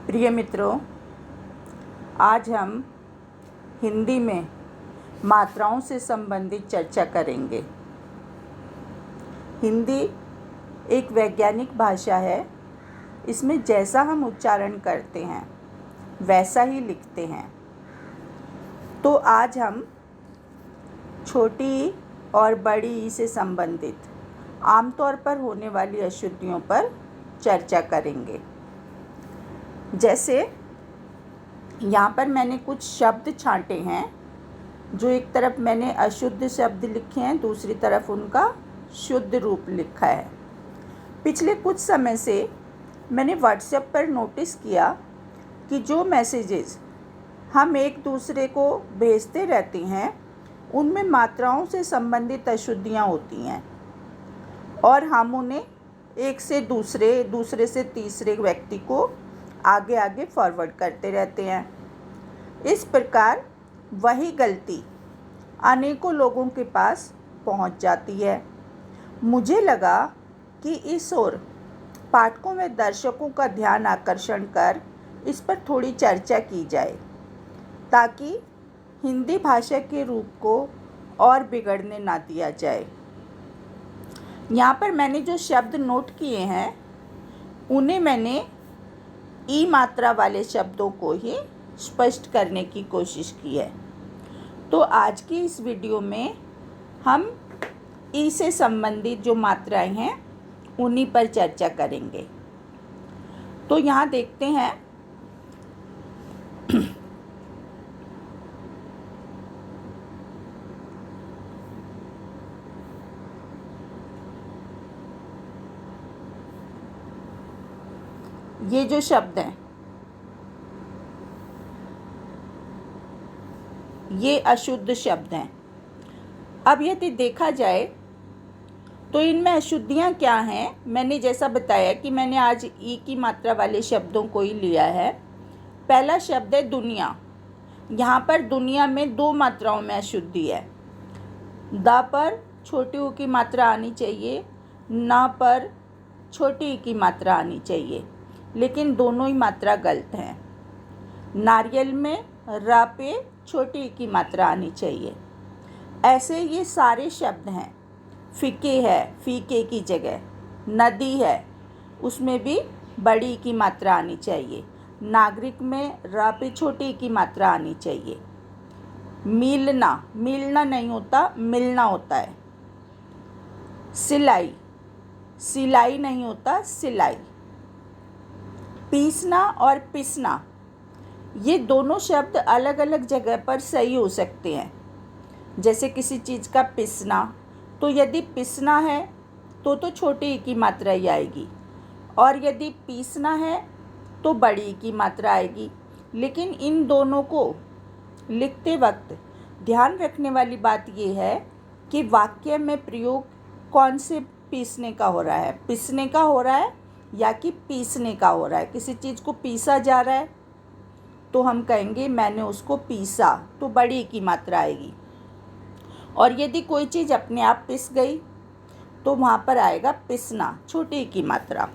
प्रिय मित्रों, आज हम हिंदी में मात्राओं से संबंधित चर्चा करेंगे। हिंदी एक वैज्ञानिक भाषा है। इसमें जैसा हम उच्चारण करते हैं वैसा ही लिखते हैं। तो आज हम छोटी ई और बड़ी ई से संबंधित आमतौर पर होने वाली अशुद्धियों पर चर्चा करेंगे। जैसे यहाँ पर मैंने कुछ शब्द छांटे हैं, जो एक तरफ मैंने अशुद्ध शब्द लिखे हैं, दूसरी तरफ उनका शुद्ध रूप लिखा है। पिछले कुछ समय से मैंने व्हाट्सएप पर नोटिस किया कि जो मैसेजेस हम एक दूसरे को भेजते रहते हैं उनमें मात्राओं से संबंधित अशुद्धियाँ होती हैं और हम उन्हें एक से दूसरे से तीसरे व्यक्ति को आगे फॉरवर्ड करते रहते हैं। इस प्रकार वही गलती अनेकों लोगों के पास पहुंच जाती है। मुझे लगा कि इस ओर पाठकों व दर्शकों का ध्यान आकर्षण कर इस पर थोड़ी चर्चा की जाए, ताकि हिंदी भाषा के रूप को और बिगड़ने ना दिया जाए। यहाँ पर मैंने जो शब्द नोट किए हैं उन्हें मैंने ई मात्रा वाले शब्दों को ही स्पष्ट करने की कोशिश की है। तो आज की इस वीडियो में हम ई से संबंधित जो मात्राएं हैं उन्हीं पर चर्चा करेंगे। तो यहाँ देखते हैं ये जो शब्द हैं ये अशुद्ध शब्द हैं। अब यदि देखा जाए तो इनमें अशुद्धियाँ क्या हैं, मैंने जैसा बताया कि मैंने आज ई की मात्रा वाले शब्दों को ही लिया है। पहला शब्द है दुनिया। यहाँ पर दुनिया में दो मात्राओं में अशुद्धि है। द पर छोटी ऊ की मात्रा आनी चाहिए, न पर छोटी ई की मात्रा आनी चाहिए, लेकिन दोनों ही मात्रा गलत हैं। नारियल में र पे छोटी ई की मात्रा आनी चाहिए। ऐसे ये सारे शब्द हैं। फीके है, फीके की जगह। नदी है, उसमें भी बड़ी की मात्रा आनी चाहिए। नागरिक में र पे छोटी की मात्रा आनी चाहिए। मिलना, मिलना नहीं होता, मिलना होता है। सिलाई, सिलाई नहीं होता, सिलाई। पीसना और पिसना, ये दोनों शब्द अलग अलग जगह पर सही हो सकते हैं। जैसे किसी चीज़ का पिसना, तो यदि पिसना है तो छोटी ई की मात्रा ही आएगी, और यदि पीसना है तो बड़ी ई की मात्रा आएगी। लेकिन इन दोनों को लिखते वक्त ध्यान रखने वाली बात यह है कि वाक्य में प्रयोग कौन से पीसने का हो रहा है, पिसने का हो रहा है या कि पीसने का हो रहा है। किसी चीज़ को पीसा जा रहा है तो हम कहेंगे मैंने उसको पीसा, तो बड़ी की मात्रा आएगी। और यदि कोई चीज़ अपने आप पिस गई तो वहाँ पर आएगा पिसना, छोटी की मात्रा।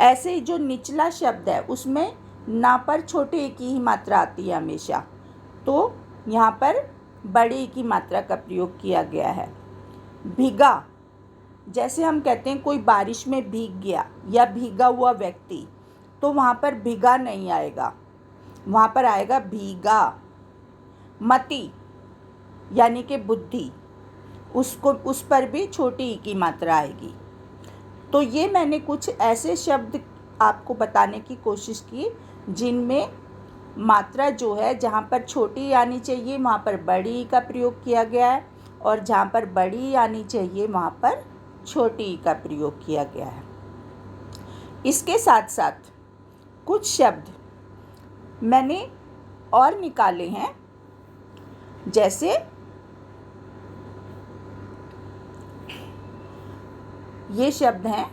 ऐसे ही जो निचला शब्द है उसमें ना पर छोटी की ही मात्रा आती है हमेशा, तो यहाँ पर बड़ी की मात्रा का प्रयोग किया गया है। भीगा, जैसे हम कहते हैं कोई बारिश में भीग गया या भीगा हुआ व्यक्ति, तो वहाँ पर भीगा नहीं आएगा, वहाँ पर आएगा भीगा। मति यानी कि बुद्धि, उस पर भी छोटी ई की मात्रा आएगी। तो ये मैंने कुछ ऐसे शब्द आपको बताने की कोशिश की जिनमें मात्रा जो है जहाँ पर छोटी आनी चाहिए वहाँ पर बड़ी ई का प्रयोग किया गया है, और जहाँ पर बड़ी ई आनी चाहिए वहाँ पर छोटी ई का प्रयोग किया गया है। इसके साथ साथ कुछ शब्द मैंने और निकाले हैं। जैसे ये शब्द हैं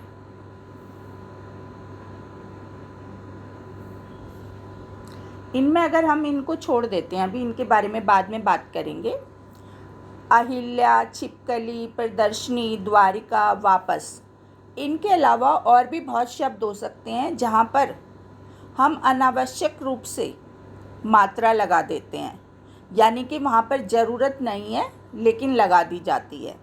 इनमें अगर हम इनको छोड़ देते हैं, अभी इनके बारे में बाद में बात करेंगे। अहिल्या, छिपकली, प्रदर्शनी, द्वारिका, वापस, इनके अलावा और भी बहुत शब्द हो सकते हैं जहाँ पर हम अनावश्यक रूप से मात्रा लगा देते हैं, यानी कि वहाँ पर ज़रूरत नहीं है लेकिन लगा दी जाती है,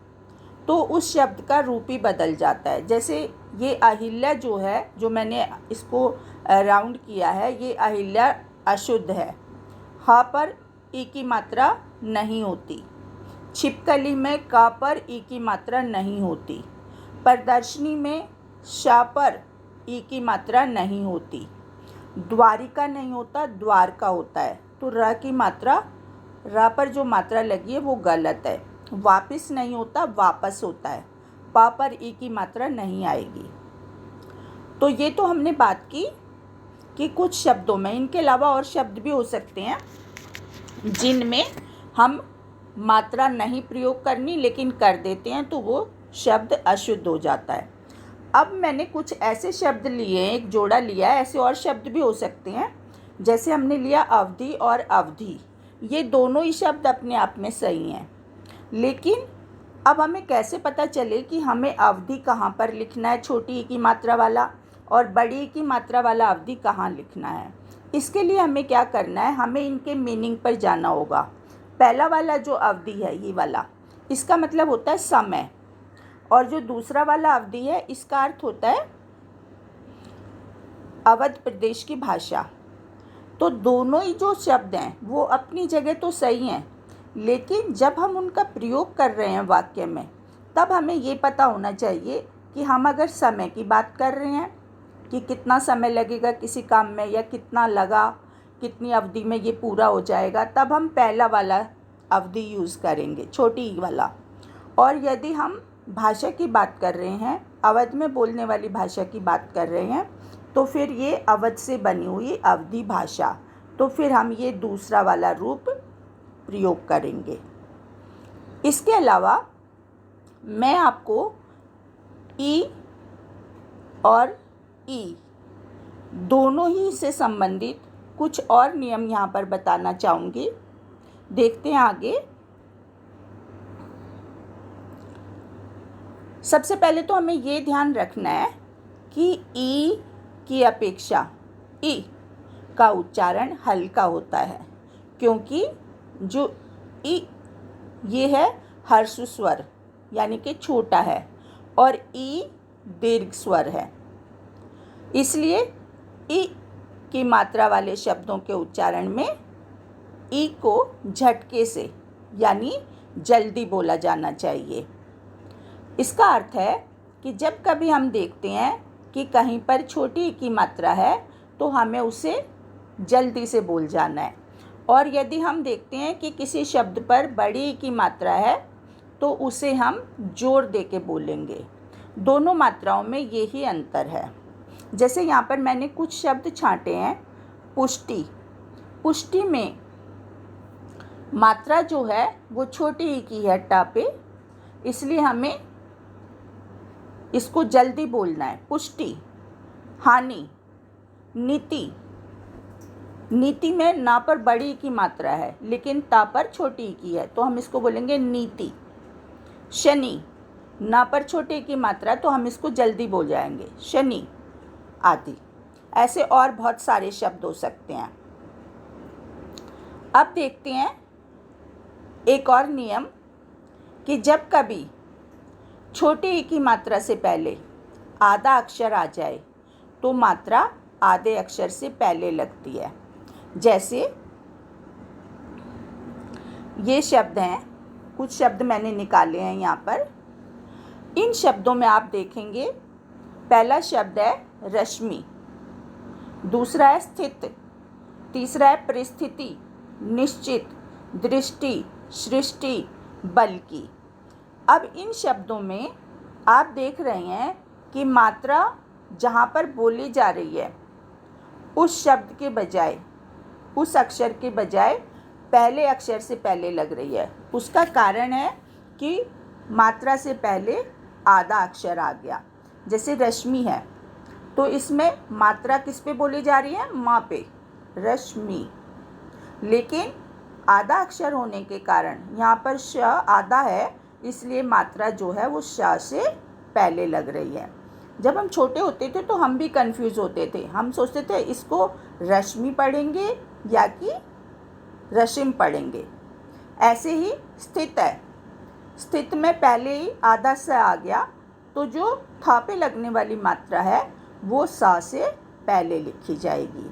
तो उस शब्द का रूप ही बदल जाता है। जैसे ये अहिल्या जो है, जो मैंने इसको राउंड किया है, ये अहिल्या अशुद्ध है। ह पर ई की मात्रा नहीं होती। छिपकली में क पर ई की मात्रा नहीं होती। प्रदर्शनी में श पर ई की मात्रा नहीं होती। द्वारिका नहीं होता, द्वारका होता है। तो र की मात्रा, र पर जो मात्रा लगी है वो गलत है। वापिस नहीं होता, वापस होता है। प पर ई की मात्रा नहीं आएगी। तो ये तो हमने बात की कि कुछ शब्दों में, इनके अलावा और शब्द भी हो सकते हैं जिनमें हम मात्रा नहीं प्रयोग करनी लेकिन कर देते हैं, तो वो शब्द अशुद्ध हो जाता है। अब मैंने कुछ ऐसे शब्द लिए हैं, एक जोड़ा लिया है, ऐसे और शब्द भी हो सकते हैं। जैसे हमने लिया अवधि और अवधि, ये दोनों ही शब्द अपने आप में सही हैं, लेकिन अब हमें कैसे पता चले कि हमें अवधि कहाँ पर लिखना है, छोटी ई की मात्रा वाला, और बड़ी ई की मात्रा वाला अवधि कहाँ लिखना है। इसके लिए हमें क्या करना है, हमें इनके मीनिंग पर जाना होगा। पहला वाला जो अवधि है, ये वाला, इसका मतलब होता है समय, और जो दूसरा वाला अवधि है इसका अर्थ होता है अवध प्रदेश की भाषा। तो दोनों ही जो शब्द हैं वो अपनी जगह तो सही हैं, लेकिन जब हम उनका प्रयोग कर रहे हैं वाक्य में, तब हमें ये पता होना चाहिए कि हम अगर समय की बात कर रहे हैं कि कितना समय लगेगा किसी काम में, या कितना लगा, कितनी अवधि में ये पूरा हो जाएगा, तब हम पहला वाला अवधि यूज़ करेंगे, छोटी ई वाला। और यदि हम भाषा की बात कर रहे हैं, अवध में बोलने वाली भाषा की बात कर रहे हैं, तो फिर ये अवध से बनी हुई अवधी भाषा, तो फिर हम ये दूसरा वाला रूप प्रयोग करेंगे। इसके अलावा मैं आपको ई और ई दोनों ही से संबंधित कुछ और नियम यहाँ पर बताना चाहूँगी। देखते हैं आगे। सबसे पहले तो हमें ये ध्यान रखना है कि ई की अपेक्षा ई का उच्चारण हल्का होता है, क्योंकि जो ई ये है ह्रस्व स्वर यानी कि छोटा है, और ई दीर्घ स्वर है। इसलिए ई की मात्रा वाले शब्दों के उच्चारण में ई को झटके से यानी जल्दी बोला जाना चाहिए। इसका अर्थ है कि जब कभी हम देखते हैं कि कहीं पर छोटी ई की मात्रा है, तो हमें उसे जल्दी से बोल जाना है, और यदि हम देखते हैं कि किसी शब्द पर बड़ी ई की मात्रा है, तो उसे हम जोर दे के बोलेंगे। दोनों मात्राओं में यही अंतर है। जैसे यहाँ पर मैंने कुछ शब्द छांटे हैं। पुष्टि, पुष्टि में मात्रा जो है वो छोटी ई की है ट पे, इसलिए हमें इसको जल्दी बोलना है। पुष्टि। हानि, नीति, नीति में ना पर बड़ी की मात्रा है लेकिन ता पर छोटी की है, तो हम इसको बोलेंगे नीति। शनि, ना पर छोटे की मात्रा, तो हम इसको जल्दी बोल जाएंगे शनि आदि। ऐसे और बहुत सारे शब्द हो सकते हैं। अब देखते हैं एक और नियम कि जब कभी छोटे ई की मात्रा से पहले आधा अक्षर आ जाए, तो मात्रा आधे अक्षर से पहले लगती है। जैसे ये शब्द हैं, कुछ शब्द मैंने निकाले हैं यहाँ पर। इन शब्दों में आप देखेंगे, पहला शब्द है रश्मि, दूसरा है स्थित, तीसरा है परिस्थिति, निश्चित, दृष्टि, सृष्टि, बल्कि। अब इन शब्दों में आप देख रहे हैं कि मात्रा जहाँ पर बोली जा रही है, उस शब्द के बजाय, उस अक्षर के बजाय पहले अक्षर से पहले लग रही है। उसका कारण है कि मात्रा से पहले आधा अक्षर आ गया। जैसे रश्मि है, तो इसमें मात्रा किस पे बोली जा रही है? माँ पे, रश्मि। लेकिन आधा अक्षर होने के कारण यहाँ पर श आधा है, इसलिए मात्रा जो है वो श से पहले लग रही है। जब हम छोटे होते थे तो हम भी कंफ्यूज होते थे, हम सोचते थे इसको रश्मि पढ़ेंगे या कि रशिम पढ़ेंगे। ऐसे ही स्थित है, स्थित में पहले ही आधा स आ गया तो जो था पे लगने वाली मात्रा है वो सा से पहले लिखी जाएगी।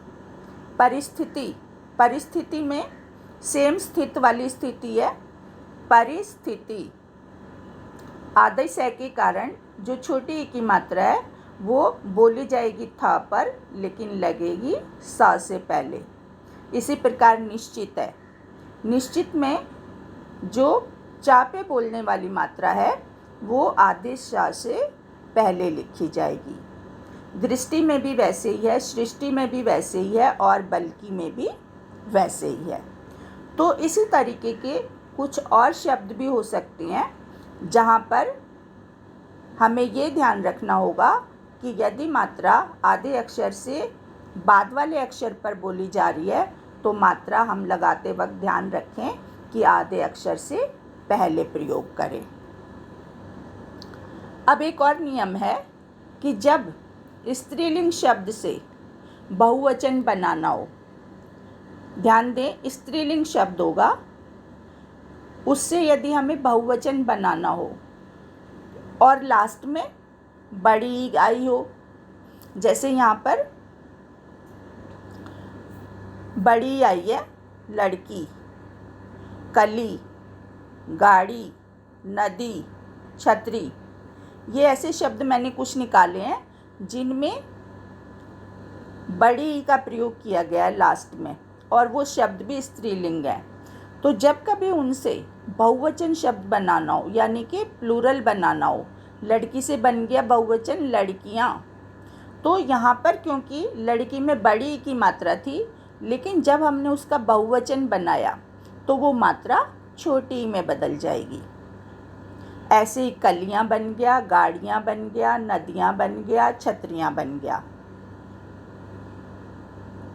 परिस्थिति, परिस्थिति में सेम स्थित वाली स्थिति है। परिस्थिति आधे स के कारण जो छोटी ई की मात्रा है वो बोली जाएगी था पर, लेकिन लगेगी सा से पहले। इसी प्रकार निश्चित है, निश्चित में जो चा पे बोलने वाली मात्रा है वो आधे सा से पहले लिखी जाएगी। दृष्टि में भी वैसे ही है, सृष्टि में भी वैसे ही है और बल्कि में भी वैसे ही है। तो इसी तरीके के कुछ और शब्द भी हो सकते हैं जहाँ पर हमें ये ध्यान रखना होगा कि यदि मात्रा आधे अक्षर से बाद वाले अक्षर पर बोली जा रही है तो मात्रा हम लगाते वक्त ध्यान रखें कि आधे अक्षर से पहले प्रयोग करें। अब एक और नियम है कि जब स्त्रीलिंग शब्द से बहुवचन बनाना हो, ध्यान दें स्त्रीलिंग शब्द होगा, उससे यदि हमें बहुवचन बनाना हो और लास्ट में बड़ी आई हो, जैसे यहाँ पर बड़ी आई है लड़की, कली, गाड़ी, नदी, छतरी, ये ऐसे शब्द मैंने कुछ निकाले हैं जिनमें बड़ी का प्रयोग किया गया है लास्ट में और वो शब्द भी स्त्रीलिंग है। तो जब कभी उनसे बहुवचन शब्द बनाना हो यानी कि प्लूरल बनाना हो, लड़की से बन गया बहुवचन लड़कियाँ, तो यहाँ पर क्योंकि लड़की में बड़ी की मात्रा थी लेकिन जब हमने उसका बहुवचन बनाया तो वो मात्रा छोटी में बदल जाएगी। ऐसे ही कलियाँ बन गया, गाड़ियाँ बन गया, नदियाँ बन गया, छतरियाँ बन गया।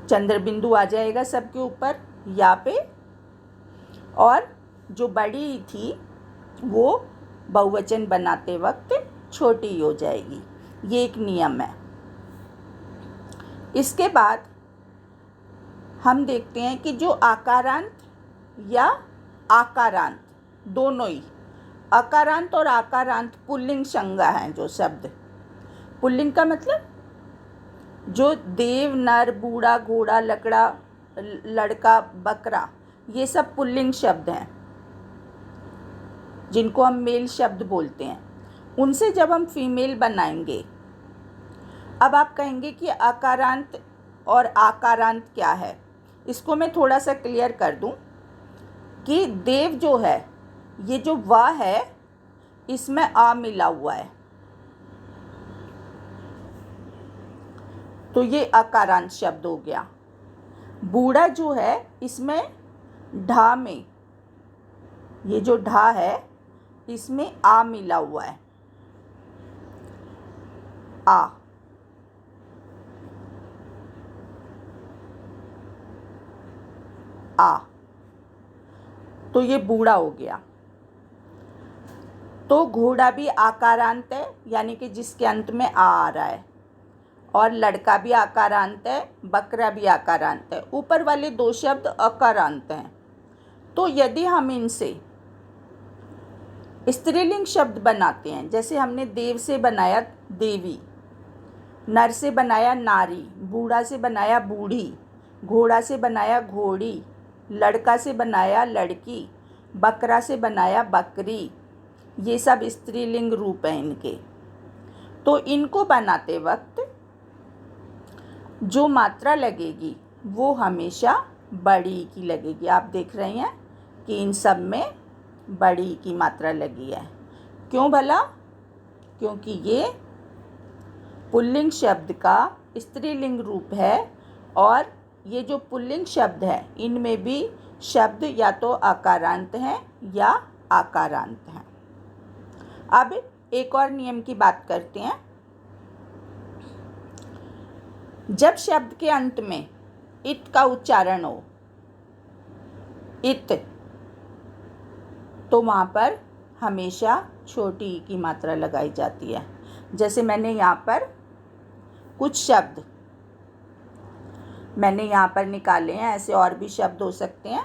चंद्र बिंदु आ जाएगा सबके ऊपर या पे, और जो बड़ी थी वो बहुवचन बनाते वक्त छोटी हो जाएगी। ये एक नियम है। इसके बाद हम देखते हैं कि जो आकारांत या आकारांत, दोनों ही अकारांत और आकारांत पुल्लिंग संज्ञा हैं। जो शब्द पुल्लिंग का मतलब जो देव, नर, बूढ़ा, घोड़ा, लकड़ा, लड़का, बकरा, ये सब पुल्लिंग शब्द हैं जिनको हम मेल शब्द बोलते हैं। उनसे जब हम फीमेल बनाएंगे, अब आप कहेंगे कि अकारांत और आकारांत क्या है, इसको मैं थोड़ा सा क्लियर कर दूं कि देव जो है, ये जो वा है इसमें आ मिला हुआ है तो ये अकारांत शब्द हो गया। बूढ़ा जो है इसमें ढा में, ये जो ढा है इसमें आ मिला हुआ है, आ। आ तो ये बूढ़ा हो गया। तो घोड़ा भी आकारांत है यानी कि जिसके अंत में आ रहा है, और लड़का भी आकारांत है, बकरा भी आकारांत है। ऊपर वाले दो शब्द अकारांत हैं। तो यदि हम इनसे स्त्रीलिंग शब्द बनाते हैं, जैसे हमने देव से बनाया देवी, नर से बनाया नारी, बूढ़ा से बनाया बूढ़ी, घोड़ा से बनाया घोड़ी, लड़का से बनाया लड़की, बकरा से बनाया बकरी, ये सब स्त्रीलिंग रूप हैं इनके। तो इनको बनाते वक्त जो मात्रा लगेगी वो हमेशा बड़ी की लगेगी। आप देख रहे हैं कि इन सब में बड़ी की मात्रा लगी है। क्यों भला? क्योंकि ये पुल्लिंग शब्द का स्त्रीलिंग रूप है और ये जो पुल्लिंग शब्द है इनमें भी शब्द या तो अकारांत हैं या आकारांत हैं। अब एक और नियम की बात करते हैं। जब शब्द के अंत में इत का उच्चारण हो, इत, तो वहाँ पर हमेशा छोटी ई की मात्रा लगाई जाती है। जैसे मैंने यहाँ पर कुछ शब्द मैंने यहाँ पर निकाले हैं, ऐसे और भी शब्द हो सकते हैं।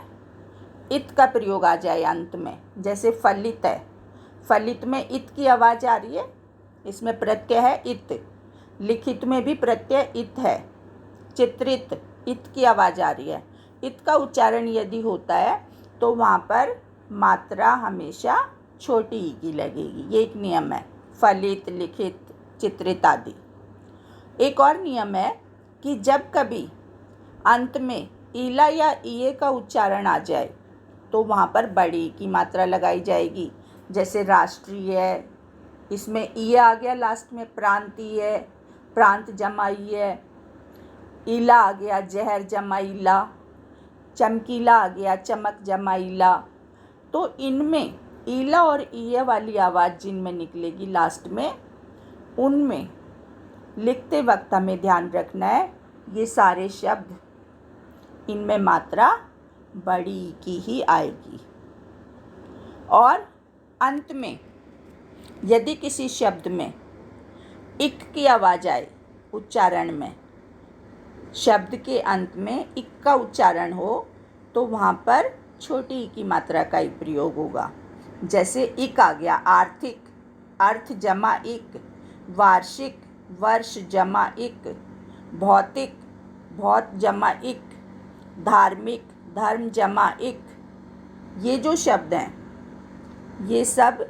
इत का प्रयोग आ जाए अंत में, जैसे फलित है, फलित में इत की आवाज़ आ रही है, इसमें प्रत्यय है इत। लिखित में भी प्रत्यय इत है। चित्रित, इत की आवाज़ आ रही है। इत का उच्चारण यदि होता है तो वहाँ पर मात्रा हमेशा छोटी ई की लगेगी। ये एक नियम है, फलित, लिखित, चित्रित आदि। एक और नियम है कि जब कभी अंत में ईला या ईए का उच्चारण आ जाए तो वहाँ पर बड़ी ई की मात्रा लगाई जाएगी। जैसे राष्ट्रीय, इसमें ई आ गया लास्ट में, प्रांतीय, प्रांत जमा ई है। ईला आ गया, जहर जमा ईला। चमकीला आ गया, चमक जमा ईला। तो इनमें ईला और ईए वाली आवाज़ जिनमें निकलेगी लास्ट में, उनमें लिखते वक्त हमें ध्यान रखना है ये सारे शब्द, इनमें मात्रा बड़ी ई की ही आएगी। और अंत में यदि किसी शब्द में इक की आवाज़ आए उच्चारण में, शब्द के अंत में इक का उच्चारण हो, तो वहाँ पर छोटी ई की मात्रा का ही प्रयोग होगा। जैसे इक आ गया, आर्थिक, अर्थ जमा इक। वार्षिक, वर्ष जमा इक। भौतिक, भौत जमा इक। धार्मिक, धर्म जमा इक। ये जो शब्द हैं ये सब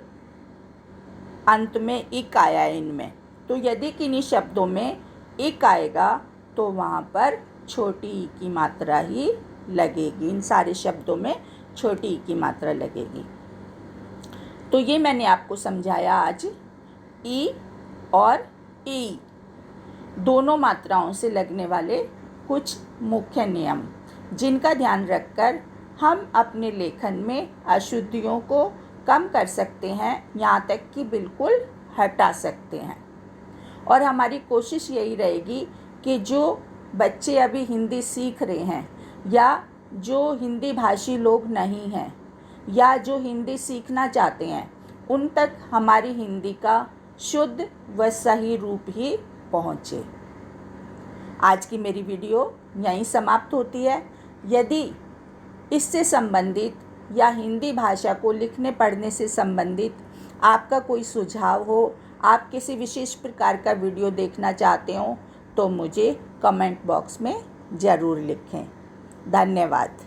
अंत में इक आया है इनमें। तो यदि किन्हीं शब्दों में इक आएगा तो वहाँ पर छोटी ई की मात्रा ही लगेगी। इन सारे शब्दों में छोटी ई की मात्रा लगेगी। तो ये मैंने आपको समझाया आज ई और ई दोनों मात्राओं से लगने वाले कुछ मुख्य नियम, जिनका ध्यान रखकर हम अपने लेखन में अशुद्धियों को कम कर सकते हैं, यहाँ तक कि बिल्कुल हटा सकते हैं। और हमारी कोशिश यही रहेगी कि जो बच्चे अभी हिंदी सीख रहे हैं, या जो हिंदी भाषी लोग नहीं हैं, या जो हिंदी सीखना चाहते हैं, उन तक हमारी हिंदी का शुद्ध व सही रूप ही पहुँचे। आज की मेरी वीडियो यहीं समाप्त होती है। यदि इससे संबंधित या हिंदी भाषा को लिखने पढ़ने से संबंधित आपका कोई सुझाव हो, आप किसी विशेष प्रकार का वीडियो देखना चाहते हो, तो मुझे कमेंट बॉक्स में ज़रूर लिखें। धन्यवाद।